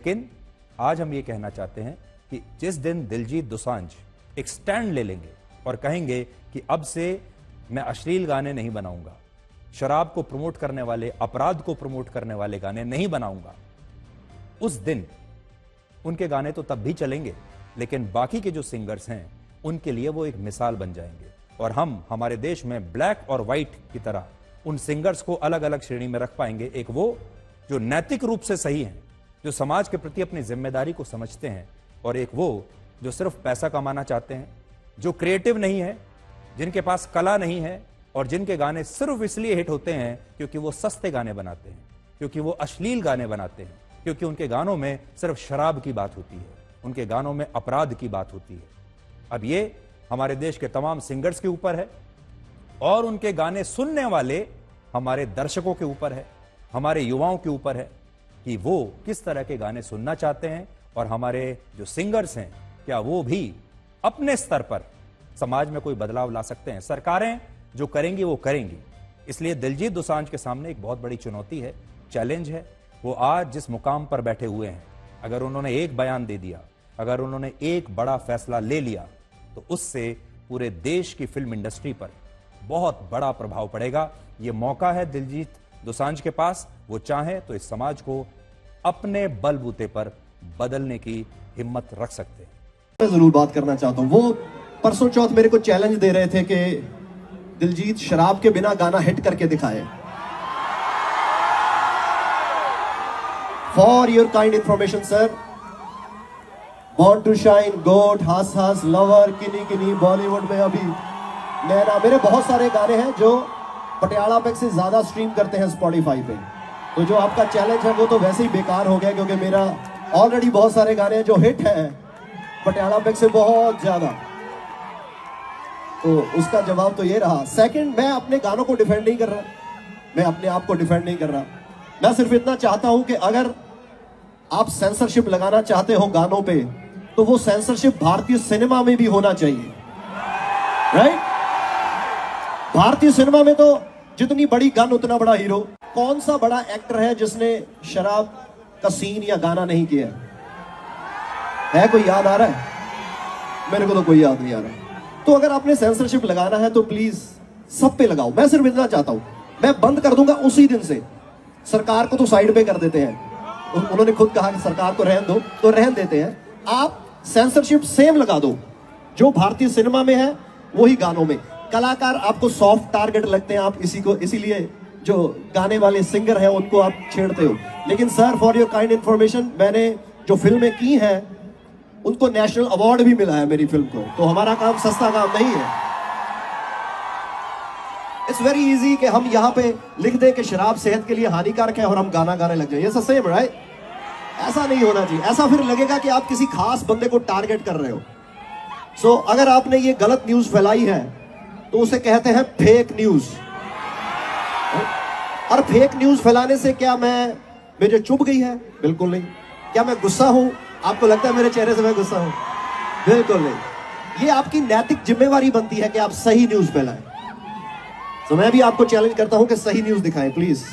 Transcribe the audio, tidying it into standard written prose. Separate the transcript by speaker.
Speaker 1: लेकिन आज हम ये कहना चाहते हैं कि जिस दिन दिलजीत दोसांझ एक स्टैंड ले लेंगे और कहेंगे कि अब से मैं अश्लील गाने नहीं बनाऊंगा, शराब को प्रमोट करने वाले, अपराध को प्रमोट करने वाले गाने नहीं बनाऊंगा, उस दिन उनके गाने तो तब भी चलेंगे, लेकिन बाकी के जो सिंगर्स हैं उनके लिए वो एक मिसाल बन जाएंगे। और हम हमारे देश में ब्लैक और व्हाइट की तरह उन सिंगर्स को अलग अलग श्रेणी में रख पाएंगे। एक वो जो नैतिक रूप से सही हैं, जो समाज के प्रति अपनी जिम्मेदारी को समझते हैं, और एक वो जो सिर्फ पैसा कमाना चाहते हैं, जो क्रिएटिव नहीं है, जिनके पास कला नहीं है और जिनके गाने सिर्फ इसलिए हिट होते हैं क्योंकि वो सस्ते गाने बनाते हैं, क्योंकि वो अश्लील गाने बनाते हैं, क्योंकि उनके गानों में सिर्फ शराब की बात होती है, उनके गानों में अपराध की बात होती है। अब ये हमारे देश के तमाम सिंगर्स के ऊपर है और उनके गाने सुनने वाले हमारे दर्शकों के ऊपर है, हमारे युवाओं के ऊपर है कि वो किस तरह के गाने सुनना चाहते हैं। और हमारे जो सिंगर्स हैं, क्या वो भी अपने स्तर पर समाज में कोई बदलाव ला सकते हैं। सरकारें जो करेंगी वो करेंगी, इसलिए दिलजीत दोसांझ के सामने एक बहुत बड़ी चुनौती है, चैलेंज है। वो आज जिस मुकाम पर बैठे हुए हैं, अगर उन्होंने एक बयान दे दिया, अगर उन्होंने एक बड़ा फैसला ले लिया, तो उससे पूरे देश की फिल्म इंडस्ट्री पर बहुत बड़ा प्रभाव पड़ेगा। ये मौका है दिलजीत दोसांझ के पास, वो चाहे तो इस समाज को अपने बलबूते पर बदलने की हिम्मत रख सकते हैं।
Speaker 2: मैं जरूर बात करना चाहता हूं, वो परसों चौथ मेरे को चैलेंज दे रहे थे कि दिलजीत शराब के बिना गाना हिट करके दिखाए। For your kind information sir, born to shine, goat, हास हास, लवर, किनी किनी, बॉलीवुड में अभी नैना, मेरे बहुत सारे गाने हैं जो पटियाला पैक से ज्यादा स्ट्रीम करते हैं स्पॉटिफाई पे। तो जो आपका चैलेंज है वो तो वैसे ही बेकार हो गया, क्योंकि मेरा ऑलरेडी बहुत सारे गाने हैं जो हिट हैं पटियाला पैक से बहुत ज्यादा। तो उसका जवाब तो ये रहा। सेकंड, मैं अपने गानों को डिफेंड नहीं कर रहा, मैं अपने आप को डिफेंड नहीं कर रहा। मैं सिर्फ इतना चाहता हूं कि अगर आप सेंसरशिप लगाना चाहते हो गानों पे, तो वो सेंसरशिप भारतीय सिनेमा में भी होना चाहिए, राइट? भारतीय सिनेमा में तो जितनी बड़ी गन उतना बड़ा हीरो। कौन सा बड़ा एक्टर है जिसने शराब का सीन या गाना नहीं किया है? कोई याद आ रहा है? मेरे को तो कोई याद नहीं आ रहा। तो अगर आपने सेंसरशिप लगाना है तो प्लीज सब पे लगाओ। मैं सिर्फ इतना चाहता हूं, मैं बंद कर दूंगा उसी दिन से। सरकार को तो साइड पे कर देते हैं, उन्होंने खुद कहा कि सरकार को रहन दो, तो रहन देते हैं। आप सेंसरशिप सेम लगा दो, जो भारतीय सिनेमा में है वही गानों में। कलाकार आपको सॉफ्ट टारगेट लगते हैं, आप इसी को, इसीलिए जो गाने वाले सिंगर हैं उनको आप छेड़ते हो। लेकिन sir, for your kind information, मैंने जो फिल्में की हैं उनको नेशनल अवार्ड भी मिला है मेरी फिल्म को। तो हमारा काम सस्ता काम नहीं है। इट्स वेरी इजी कि हम यहाँ पे लिख दें कि शराब सेहत के लिए हानिकारक है और हम गाना गाने लग जाए। ये सब सेम, राइट? ऐसा नहीं होना चाहिए। ऐसा फिर लगेगा कि आप किसी खास बंदे को टारगेट कर रहे हो। सो अगर आपने ये गलत न्यूज फैलाई है तो उसे कहते हैं फेक न्यूज। और फेक न्यूज फैलाने से क्या मुझे चुभ गई है? बिल्कुल नहीं। क्या मैं गुस्सा हूं? आपको लगता है मेरे चेहरे से मैं गुस्सा हूं? बिल्कुल नहीं। ये आपकी नैतिक जिम्मेवारी बनती है कि आप सही न्यूज फैलाएं। तो मैं भी आपको चैलेंज करता हूं कि सही न्यूज दिखाएं प्लीज।